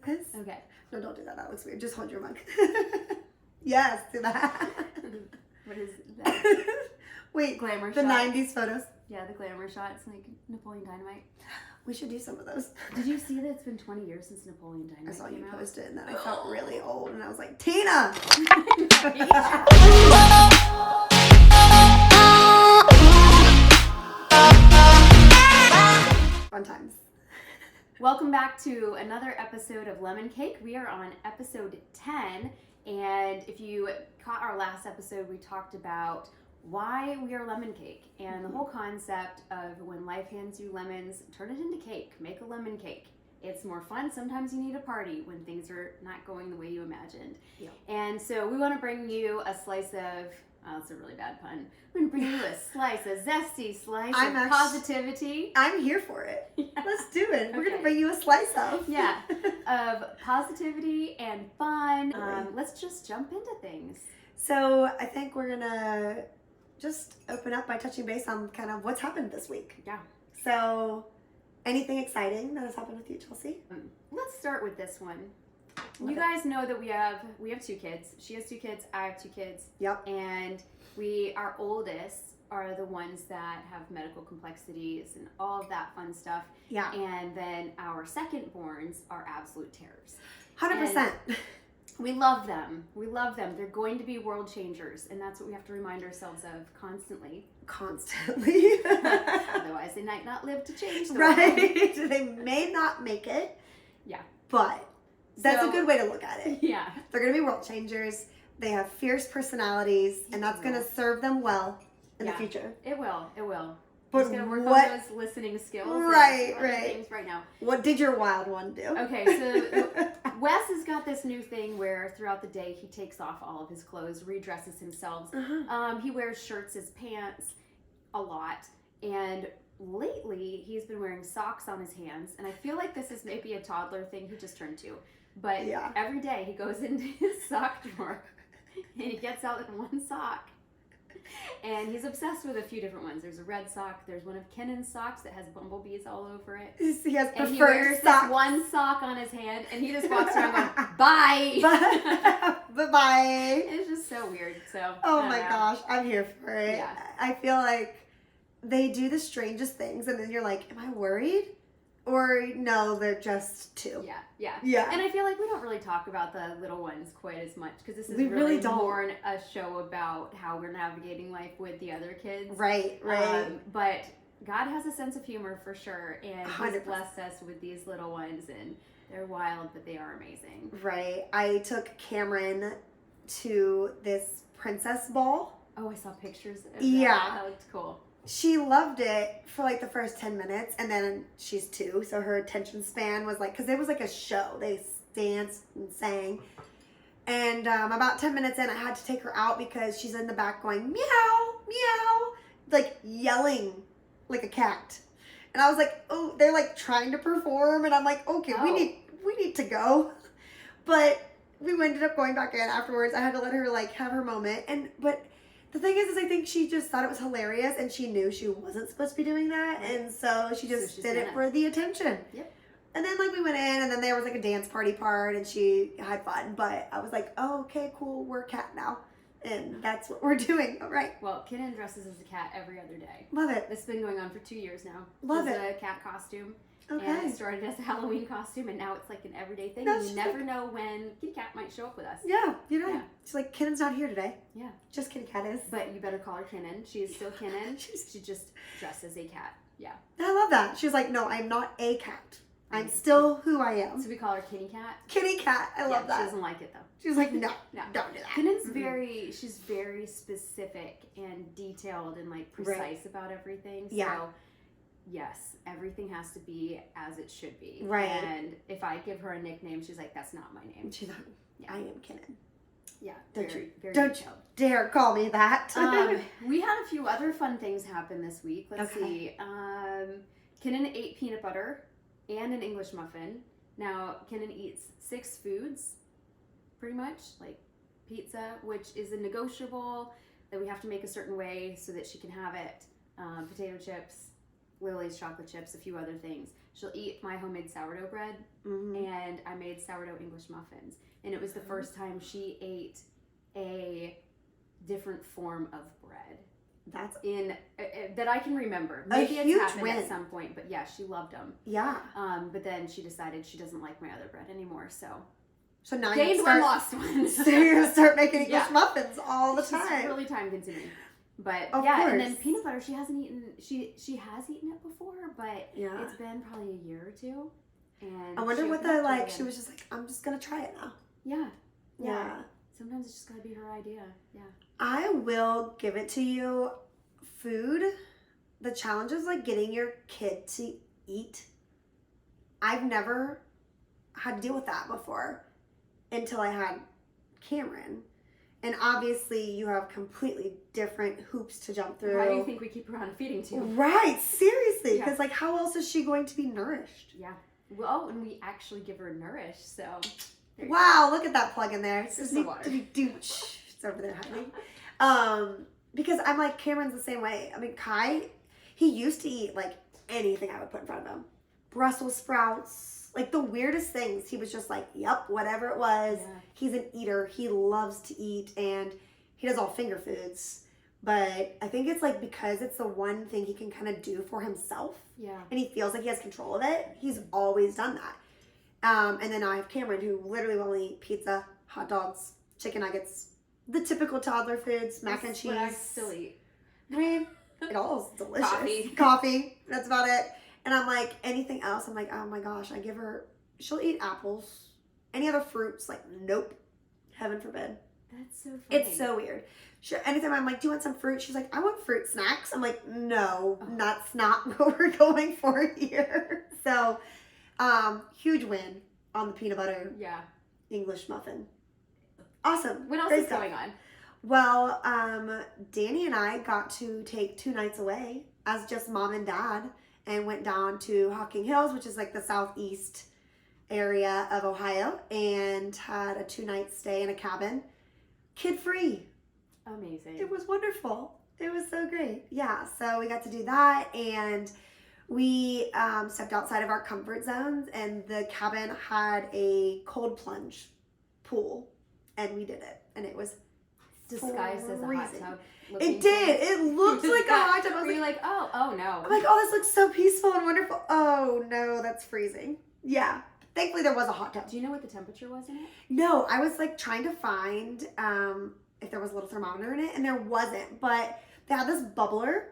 this? Okay. No, don't do that. That looks weird. Just hold your mug. Yes, do that. What is that? Wait, Glamour the shots. 90s photos. Yeah, the glamour shots, like Napoleon Dynamite. We should do some of those. Did you see that it's been 20 years since Napoleon Dynamite I saw came you out? post it and then I felt really old and I was like, Tina! Fun times. Welcome back to another episode of Lemon Cake. We are on episode 10, and if you caught our last episode, we talked about why we are lemon cake and the whole concept of when life hands you lemons, turn it into cake, make a lemon cake. It's more fun. Sometimes you need a party when things are not going the way you imagined. Yeah. And so we want to bring you a slice of, oh, that's a really bad pun. We're going to bring you a slice, a zesty slice of positivity. I'm here for it. Yeah. Let's do it. We're Okay. going to bring you a slice of. Yeah, of positivity and fun. Let's just jump into things. So I think we're going to just open up by touching base on kind of what's happened this week. Yeah. So anything exciting that has happened with you, Chelsea? Let's start with this one. Love You it. guys know that we have 2 kids. She has 2 kids. I have 2 kids. Yep. And our oldest are the ones that have medical complexities and all of that fun stuff. Yeah. And then our second-borns are absolute terrors. 100%. We love them. We love them. They're going to be world changers, and that's what we have to remind ourselves of constantly. Constantly. Otherwise, they might not live to change the world. Right. They may not make it. Yeah. But that's So- a good way to look at it. Yeah. They're going to be world changers. They have fierce personalities, and that's going to serve them well in the future. It will. It will. But He's going to work what- on those listening skills. Right, and other right. things right now. What did your wild one do? Okay, so Wes has got this new thing where throughout the day he takes off all of his clothes, redresses himself. He wears shirts as pants a lot, and lately he's been wearing socks on his hands, and I feel like this is maybe a toddler thing. He just turned 2, but Yeah. every day he goes into his sock drawer and he gets out one sock. And he's obsessed with a few different ones. There's a red sock. There's one of Kennan's socks that has bumblebees all over it. He has And he preferred wears socks. this one sock on his hand, and he just walks around going, bye. Bye-bye. It's just so weird. So. Oh I don't my know. gosh, I'm here for it. Yeah. I feel like they do the strangest things, and then you're like, am I worried? Or no, they're just 2. Yeah, yeah. Yeah. And I feel like we don't really talk about the little ones quite as much because this is We really don't. more a show about how we're navigating life with the other kids. Right. But God has a sense of humor for sure, and He's 100%. blessed us with these little ones, and they're wild, but they are amazing. Right. I took Cameron to this princess ball. Oh, I saw pictures of that. Yeah. That looked cool. She loved it for like the first 10 minutes, and then she's 2, so her attention span was like, because it was like a show. They danced and sang. And about 10 minutes in, I had to take her out because she's in the back going, meow, meow, like yelling like a cat. And I was like, oh, they're like trying to perform, and I'm like, okay, we need to go. But we ended up going back in afterwards. I had to let her like have her moment, but the thing is I think she just thought it was hilarious, and she knew she wasn't supposed to be doing that, and so she just did it for the attention. Yep. And then like we went in, and then there was like a dance party part, and she had fun. But I was like, oh, okay, cool, we're a cat now, and that's what we're doing. All right. Well, Kenan dresses as a cat every other day. Love it. This has been going on for 2 years now. Love It's a cat costume. Okay. And it started as a Halloween costume, and now it's like an everyday thing. No, And you she's never know when Kitty Cat might show up with us. Yeah, you know, Yeah. she's like, Kennan's not here today. Yeah. Just Kitty Cat is. But you better call her Kenan. She is still Kenan. She's- She just dressed as a cat. Yeah. I love that. She was like, no, I'm not a cat. I'm still who I am. So we call her Kitty Cat. Kitty Cat. I love She that. doesn't like it though. She was like, no, No. don't do that. Kenan's she's very specific and detailed and like precise Right. about everything. Yeah. So yes, everything has to be as it should be. Right. And if I give her a nickname, she's like, that's not my name. She's like, I am Kenan. Yeah. Don't very, you- very don't detailed. Dare call me that. We had a few other fun things happen this week. Let's Okay. see. Kenan ate peanut butter and an English muffin. Now, Kenan eats 6 foods, pretty much, like pizza, which is a negotiable that we have to make a certain way so that she can have it. Potato chips, Lily's chocolate chips, a few other things. she'll eat my homemade sourdough bread, and I made sourdough English muffins. And it was the first time she ate a different form of bread. That's that I can remember. Maybe huge it's happened win. at some point, but yeah, she loved them. Yeah. But then she decided she doesn't like my other bread anymore, so now gained one, lost one. So you're gonna start making English muffins all the time. It's really time consuming. But of yeah, course. and then peanut butter, she hasn't eaten. She has eaten it before, but it's been probably a year or two. And I wonder what she was just like, I'm just gonna try it now. Yeah. Sometimes it's just gotta be her idea. Yeah. I will give it to you. Food, the challenge is like getting your kid to eat. I've never had to deal with that before until I had Cameron. And obviously you have completely different hoops to jump through. Why do you think we keep her on a feeding tube? Right, seriously. Because like how else is she going to be nourished? Yeah. Well, and we actually give her Nourish, so. Wow, look at that plug in there. It's the water. It's over there hiding. Because I'm like, Cameron's the same way. I mean, Kai, he used to eat like anything I would put in front of him. Brussels sprouts, like the weirdest things. He was just like, yep, whatever it was. Yeah. He's an eater. He loves to eat, and he does all finger foods. But I think it's like because it's the one thing he can kind of do for himself. Yeah. And he feels like he has control of it. He's always done that. And then I have Cameron, who literally will only eat pizza, hot dogs, chicken nuggets, the typical toddler foods, mac and cheese. What I still eat. I mean, it all is delicious. Coffee. That's about it. And I'm like, anything else, I'm like, oh my gosh, she'll eat apples. Any other fruits, like, nope. Heaven forbid. That's so funny. It's so weird. Anytime I'm like, do you want some fruit? She's like, I want fruit snacks. I'm like, no, that's not what we're going for here. So, huge win on the peanut butter English muffin. Awesome. What else is going on? Well, Danny and I got to take 2 nights away as just mom and dad and went down to Hocking Hills, which is like the southeast area of Ohio, and had a 2-night stay in a cabin, kid-free. Amazing. It was wonderful. It was so great. Yeah, so we got to do that, and we stepped outside of our comfort zones, and the cabin had a cold plunge pool, and we did it, and it was disguised as a hot tub. It did. It looked like a hot tub. I was like, oh no. I'm like, oh, this looks so peaceful and wonderful. Oh no, that's freezing. Yeah. Thankfully, there was a hot tub. Do you know what the temperature was in it? No, I was like trying to find if there was a little thermometer in it, and there wasn't. But they had this bubbler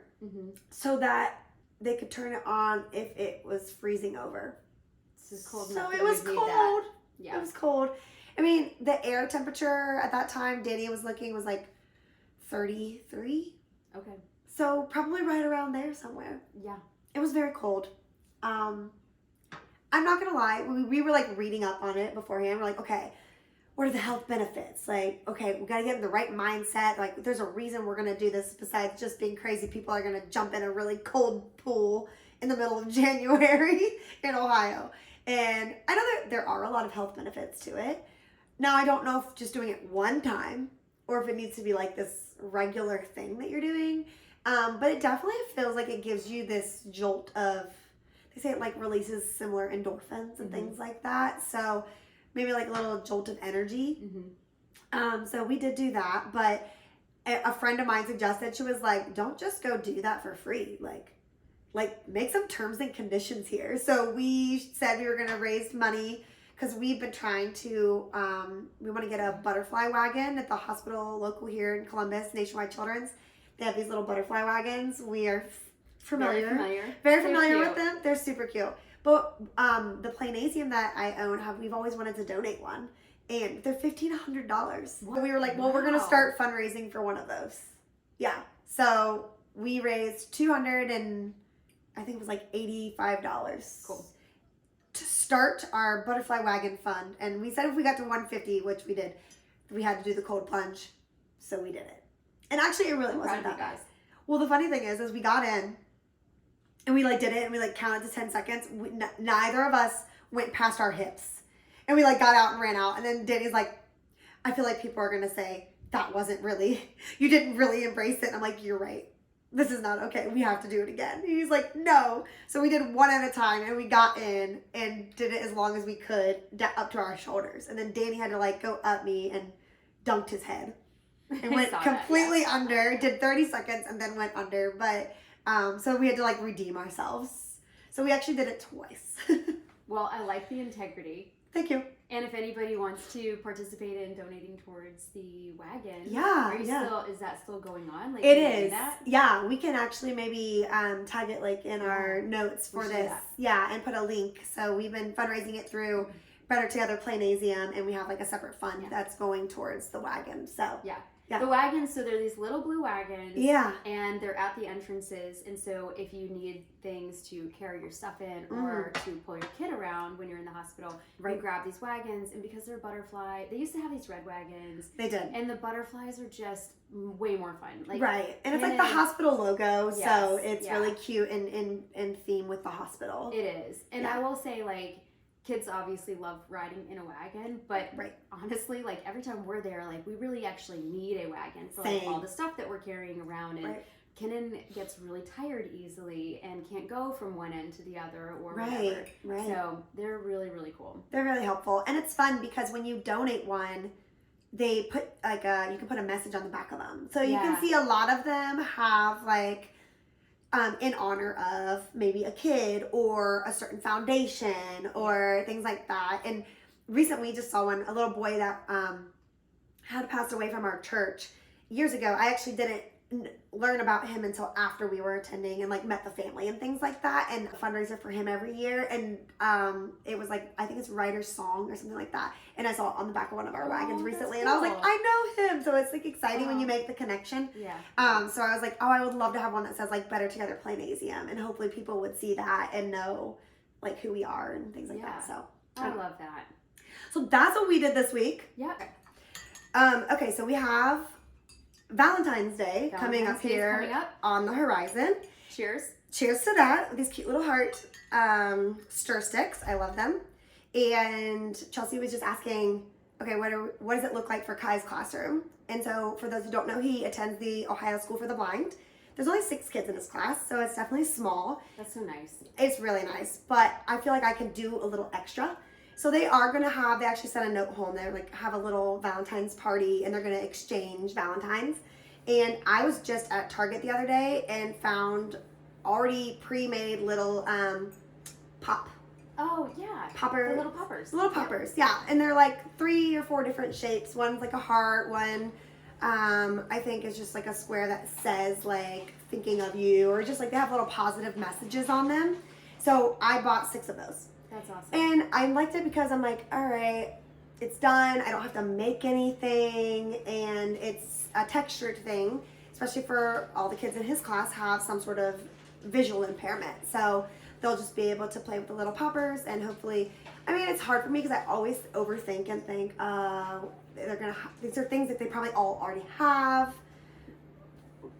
so that they could turn it on if it was freezing over. So it was cold. Yeah, it was cold. I mean, the air temperature at that time, Danny was looking, was like 33. Okay. So probably right around there somewhere. Yeah. It was very cold. I'm not gonna lie, we were like reading up on it beforehand. We're like, okay, what are the health benefits? Like, okay, we gotta get in the right mindset. Like, there's a reason we're gonna do this besides just being crazy. People are gonna jump in a really cold pool in the middle of January in Ohio. And I know that there are a lot of health benefits to it. Now, I don't know if just doing it one time or if it needs to be like this regular thing that you're doing. But it definitely feels like it gives you this jolt of, they say it like releases similar endorphins and things like that. So maybe like a little jolt of energy. So we did do that. But a friend of mine suggested, she was like, don't just go do that for free. Like make some terms and conditions here. So we said we were going to raise money because we've been trying to, we want to get a butterfly wagon at the hospital local here in Columbus, Nationwide Children's. They have these little butterfly wagons. We are very familiar with them. They're super cute. But the Planasium that I own, we've always wanted to donate one. And they're $1,500. We were like, well, we're going to start fundraising for one of those. Yeah. So we raised $200 and I think it was like $85. Cool. To start our butterfly wagon fund. And we said if we got to 150, which we did, we had to do the cold plunge. So we did it. And actually it really wasn't that bad. Well, the funny thing is we got in and we like did it and we like counted to 10 seconds. Neither of us went past our hips. And we like got out and ran out. And then Danny's like, I feel like people are going to say that wasn't really, you didn't really embrace it. And I'm like, you're right. this is not okay. We have to do it again. And he's like, no. So we did one at a time, and we got in and did it as long as we could up to our shoulders. And then Danny had to like go up me and dunked his head and went completely under, did 30 seconds and then went under. But so we had to like redeem ourselves. So we actually did it twice. Well, I like the integrity. Thank you. And if anybody wants to participate in donating towards the wagon, is that still going on? Like, it is. Yeah, we can actually maybe tag it like in our notes for this. Yeah, and put a link. So we've been fundraising it through Better Together Planasium, and we have like a separate fund that's going towards the wagon. So yeah. The wagons, so they're these little blue wagons. Yeah. And they're at the entrances. And so if you need things to carry your stuff in or to pull your kid around when you're in the hospital, you grab these wagons. And because they're butterfly, they used to have these red wagons. They did. And the butterflies are just way more fun. Like, and it's like the hospital logo. So it's really cute and in theme with the hospital. It is. And I will say, like, kids obviously love riding in a wagon, but honestly, like every time we're there, like we really actually need a wagon for like all the stuff that we're carrying around. And Kenan gets really tired easily and can't go from one end to the other or whatever. So they're really, really cool. They're really helpful. And it's fun because when you donate one, they put like you can put a message on the back of them. So you can see a lot of them have like in honor of maybe a kid or a certain foundation or things like that. And recently we just saw one, a little boy that had passed away from our church years ago. I actually didn't learn about him until after we were attending and like met the family and things like that, and a fundraiser for him every year. And it was like, I think it's Writer's Song or something like that, and I saw it on the back of one of our wagons recently, and I was like, I know him. So it's like exciting when you make the connection. So I was like, oh, I would love to have one that says like Better Together Planasium, and hopefully people would see that and know like who we are and things like that. So I love that. So that's what we did this week. Okay, so we have Valentine's Day coming up on the horizon. Cheers to that. These cute little heart stir sticks. I love them. And Chelsea was just asking, okay, what does it look like for Kai's classroom? And so for those who don't know, he attends the Ohio School for the Blind. There's only 6 kids in his class, so it's definitely small. That's so nice. It's really nice, but I feel like I can do a little extra. So they actually sent a note home. They're like, have a little Valentine's party, and they're going to exchange Valentines. And I was just at Target the other day and found already pre-made little pop. Oh, yeah. The little poppers. Little poppers, yeah. And they're like 3 or 4 different shapes. One's like a heart, one I think is just like a square that says like thinking of you, or just like they have little positive messages on them. So I bought 6 of those. That's awesome. And I liked it because I'm like, all right, it's done. I don't have to make anything, and it's a textured thing, especially for all the kids in his class have some sort of visual impairment. So they'll just be able to play with the little poppers, and hopefully, I mean, it's hard for me because I always overthink and think, these are things that they probably all already have.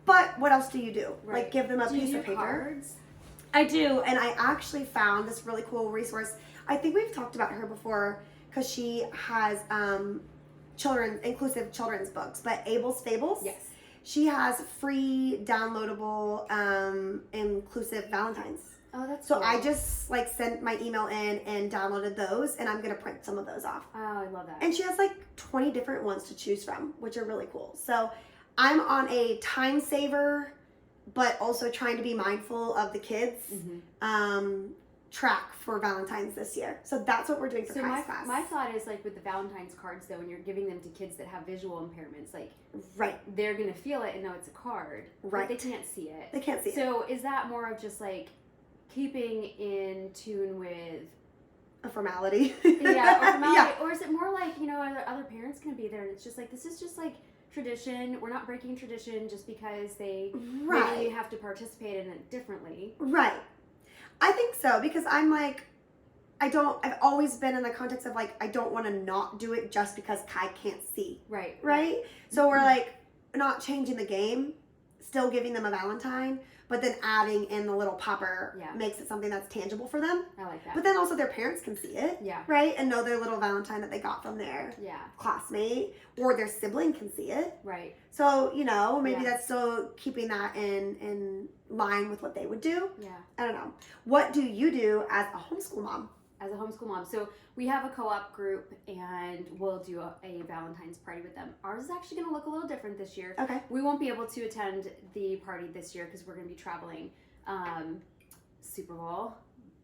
But what else do you do? Like give them a piece of paper. Cards? I do, and I actually found this really cool resource. I think we've talked about her before because she has inclusive children's books, but Abel's Fables. Yes. She has free downloadable inclusive Valentines. Oh, that's so cool. I just like sent my email in and downloaded those, and I'm gonna print some of those off. Oh, I love that. And she has like 20 different ones to choose from, which are really cool. So I'm on a time saver, but also trying to be mindful of the kids track for Valentine's this year. So that's what we're doing for Kai's class. My thought is like with the Valentine's cards though, when you're giving them to kids that have visual impairments, like they're gonna feel it and know it's a card. But they can't see it. They can't see it. So is that more of just like keeping in tune with a formality? Or is it more like, other parents can be there and it's just like, this is just like tradition. We're not breaking tradition just because they really have to participate in it differently. Right. I think so, because I'm like, I've always been in the context of like, I don't want to not do it just because Kai can't see. Right? So we're like, not changing the game. still giving them a Valentine, but then adding in the little popper Yeah. makes it something that's tangible for them. I like that. But then also their parents can see it, Yeah. right? And know their little Valentine that they got from their Yeah. classmate, or their sibling can see it. Right. So, you know, maybe Yeah. that's still keeping that in line with what they would do. Yeah. I don't know. What do you do as a homeschool mom? As a homeschool mom. So we have a co-op group and we'll do a Valentine's party with them. Ours is actually going to look a little different this year. Okay. We won't be able to attend the party this year because we're going to be traveling. Super Bowl.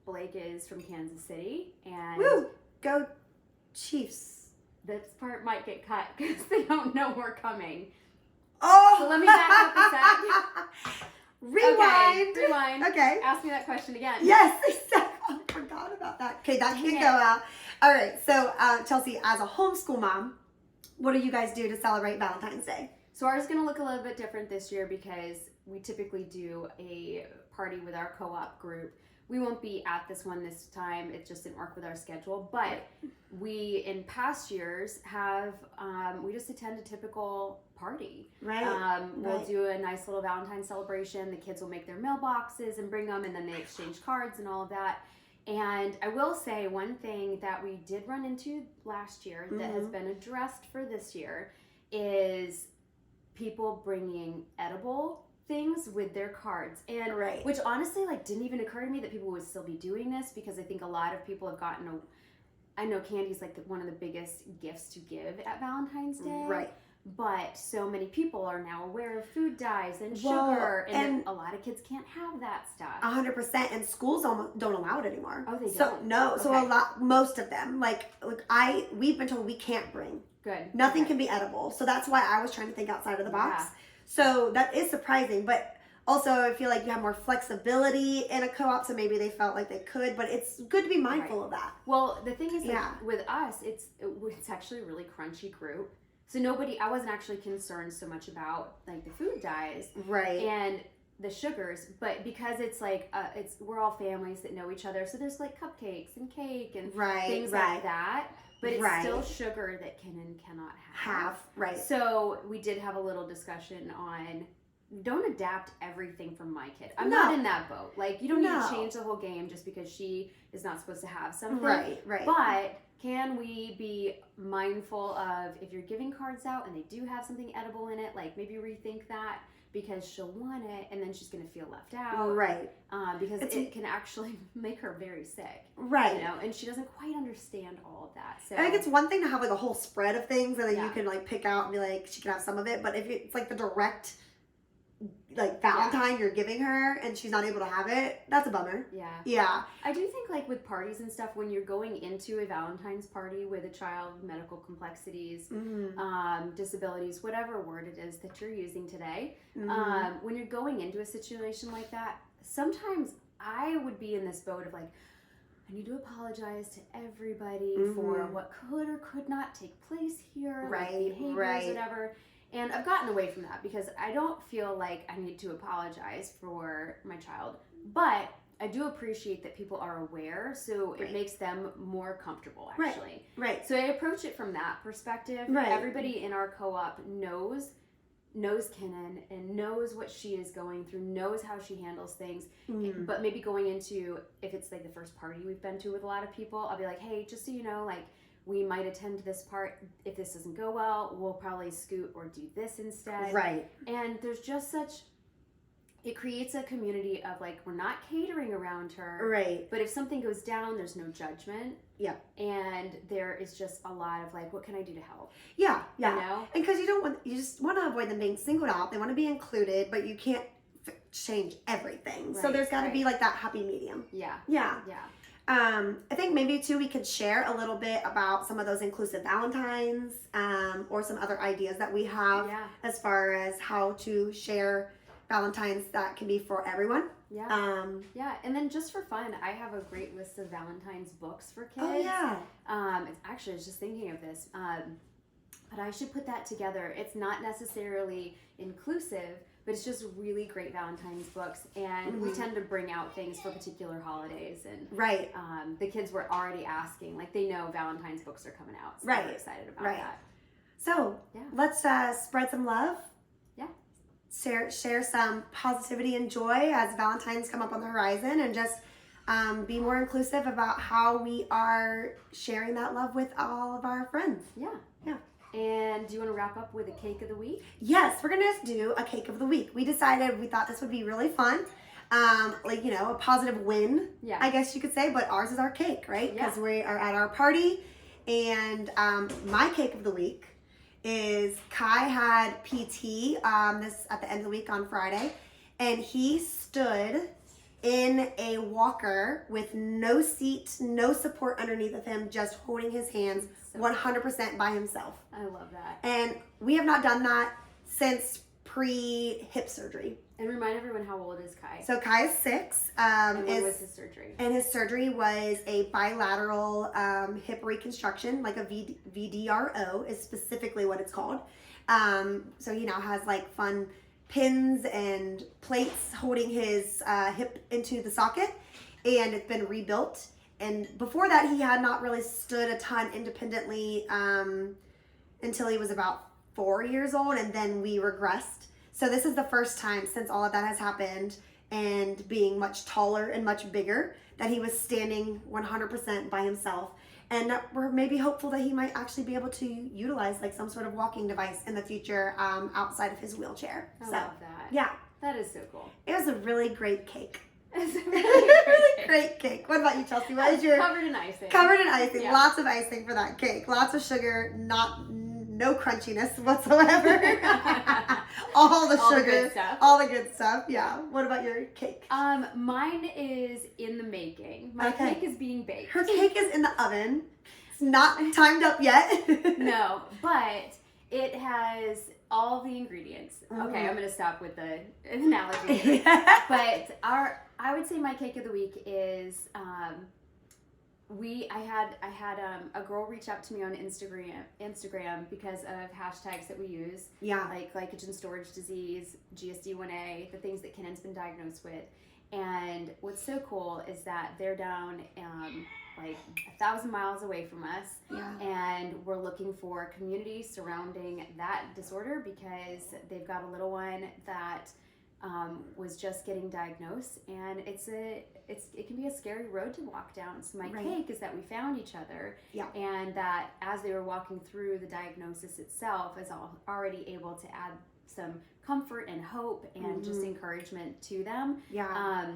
Blake is from Kansas City, and Woo! Go Chiefs. this part might get cut because they don't know we're coming. Oh! So let me back up a sec. Rewind. Okay, rewind. Okay. Ask me that question again. Yes, exactly. I forgot about that. Okay, that can Dang go it. out. All right, so Chelsea, as a homeschool mom, what do you guys do to celebrate Valentine's Day? So ours is going to look a little bit different this year because we typically do a party with our co-op group. We won't be at this one this time. It just didn't work with our schedule. But we, in past years, have, we just attend a typical party. Right. We'll do a nice little Valentine celebration. The kids will make their mailboxes and bring them, and then they exchange cards and all of that. And I will say one thing that we did run into last year that has been addressed for this year is people bringing edible things with their cards, and Right. which honestly didn't even occur to me that people would still be doing this, because I think a lot of people have gotten I know candy's one of the biggest gifts to give at Valentine's Day, Right. but so many people are now aware of food dyes and Well, sugar, and and a lot of kids can't have that stuff. 100%, and schools almost don't allow it anymore. Oh, they So don't? no, so Okay. most of them, we've been told we can't bring. Good. Nothing Okay. can be edible. So that's why I was trying to think outside of the box. Yeah. So that is surprising, but also I feel like you have more flexibility in a co-op, so maybe they felt like they could, but it's good to be mindful of that. Well, the thing is, Yeah. with us, it's actually a really crunchy group. So I wasn't actually concerned so much about the food dyes Right. and the sugars, but because it's we're all families that know each other, so there's cupcakes and cake and Right, things right. like that. But it's Right. still sugar that can and cannot have. Right. So we did have a little discussion on don't adapt everything from my kid. I'm No. not in that boat. You don't need No. to change the whole game just because she is not supposed to have something. Right. But can we be mindful of if you're giving cards out and they do have something edible in it, maybe rethink that, because she'll want it and then she's going to feel left out. Right. Because It's- it can actually make her very sick. Right. And she doesn't quite understand all of that. So I think it's one thing to have a whole spread of things, and then Yeah. you can pick out and be she can have some of it. But if it's the direct Valentine you're giving her and she's not able to have it, that's a bummer. Yeah. Yeah. I do think with parties and stuff, when you're going into a Valentine's party with a child with medical complexities, disabilities, whatever word it is that you're using today, when you're going into a situation like that, sometimes I would be in this boat of I need to apologize to everybody for what could or could not take place here, Right, behaviors, right. whatever. And I've gotten away from that because I don't feel like I need to apologize for my child. But I do appreciate that people are aware, so it makes them more comfortable, actually. Right. So I approach it from that perspective. Right. Everybody in our co-op knows Kenan and knows what she is going through, knows how she handles things. But maybe going into, if it's the first party we've been to with a lot of people, I'll be hey, just so you know, we might attend this part. If this doesn't go well, we'll probably scoot or do this instead. Right. And there's just it creates a community of we're not catering around her. Right. But if something goes down, there's no judgment. Yeah. And there is just a lot of what can I do to help? Yeah. Yeah. You know? And because you just want to avoid them being singled out. They want to be included, but you can't change everything. So Right, there's got to right. be that happy medium. Yeah. Yeah. Yeah. I think maybe too we could share a little bit about some of those inclusive Valentines, or some other ideas that we have Yeah. as far as how to share Valentines that can be for everyone. Yeah. Yeah. And then just for fun, I have a great list of Valentine's books for kids. Oh yeah. It's actually, I was just thinking of this. But I should put that together. It's not necessarily inclusive, but it's just really great Valentine's books, and we tend to bring out things for particular holidays, and Right. the kids were already asking, they know Valentine's books are coming out, so Right. we're excited about Right. that. So Yeah. let's spread some love. Yeah. share some positivity and joy as Valentine's come up on the horizon, and just be more inclusive about how we are sharing that love with all of our friends. Yeah. Yeah. And do you want to wrap up with a cake of the week? Yes, we're gonna do a cake of the week. We thought this would be really fun. A positive win, Yeah. I guess you could say, but ours is our cake, right? Yeah. Because we are at our party, and my cake of the week is Kai had PT this at the end of the week on Friday, and he stood in a walker with no seat, no support underneath of him, just holding his hands 100% by himself. I love that. And we have not done that since pre-hip surgery. And remind everyone how old is Kai. So Kai is 6. And when was his surgery? And his surgery was a bilateral hip reconstruction, like a VDRO is specifically what it's called. So he now has like fun pins and plates holding his hip into the socket, and it's been rebuilt. And before that, he had not really stood a ton independently until he was about 4 years old, and then we regressed. So this is the first time since all of that has happened, and being much taller and much bigger, that he was standing 100% by himself. And we're maybe hopeful that he might actually be able to utilize like some sort of walking device in the future outside of his wheelchair. I love that. Yeah. That is so cool. It was a really great cake. It's a Really great cake. What about you, Chelsea? What is your covered in icing? Covered in icing. Yeah. Lots of icing for that cake. Lots of sugar. No crunchiness whatsoever. All the sugar. The good stuff. All the good stuff. Yeah. What about your cake? Mine is in the making. My Okay. cake is being baked. Her cake is in the oven. It's not timed up yet. No, but it has all the ingredients. Mm. Okay, I'm gonna stop with the analogy. But I would say my cake of the week is I had a girl reach out to me on Instagram because of hashtags that we use, Yeah. like glycogen storage disease, GSD1A, the things that Kennan's been diagnosed with. And what's so cool is that they're down like 1,000 miles away from us, Yeah. and we're looking for communities surrounding that disorder because they've got a little one that was just getting diagnosed, and it can be a scary road to walk down. So my Right. cake is that we found each other, Yeah. and that as they were walking through the diagnosis itself, is already able to add some comfort and hope and just encouragement to them. Yeah.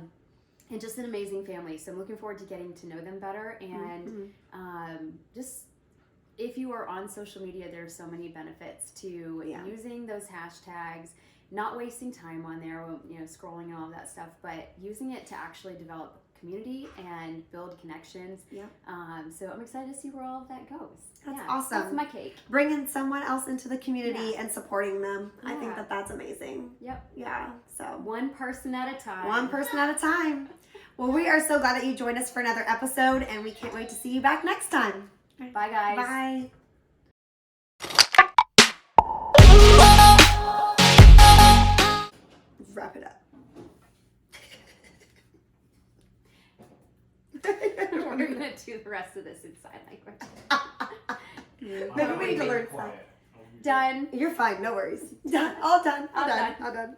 And just an amazing family. So I'm looking forward to getting to know them better. And just if you are on social media, there are so many benefits to Yeah. using those hashtags, not wasting time on there, scrolling and all that stuff, but using it to actually develop community and build connections. Yeah. So I'm excited to see where all of that goes. That's Yeah, awesome. That's my cake. Bringing someone else into the community Yeah. and supporting them. I think Yeah. that's amazing. Yep. Yeah. So One person at a time. one person at a time. Well, we are so glad that you joined us for another episode, and we can't wait to see you back next time. Bye, guys. Bye. Let's wrap it up. We're gonna do the rest of this in sign language. Maybe we need to learn sign. Done. You're fine, no worries. Done. All done. All done. All done.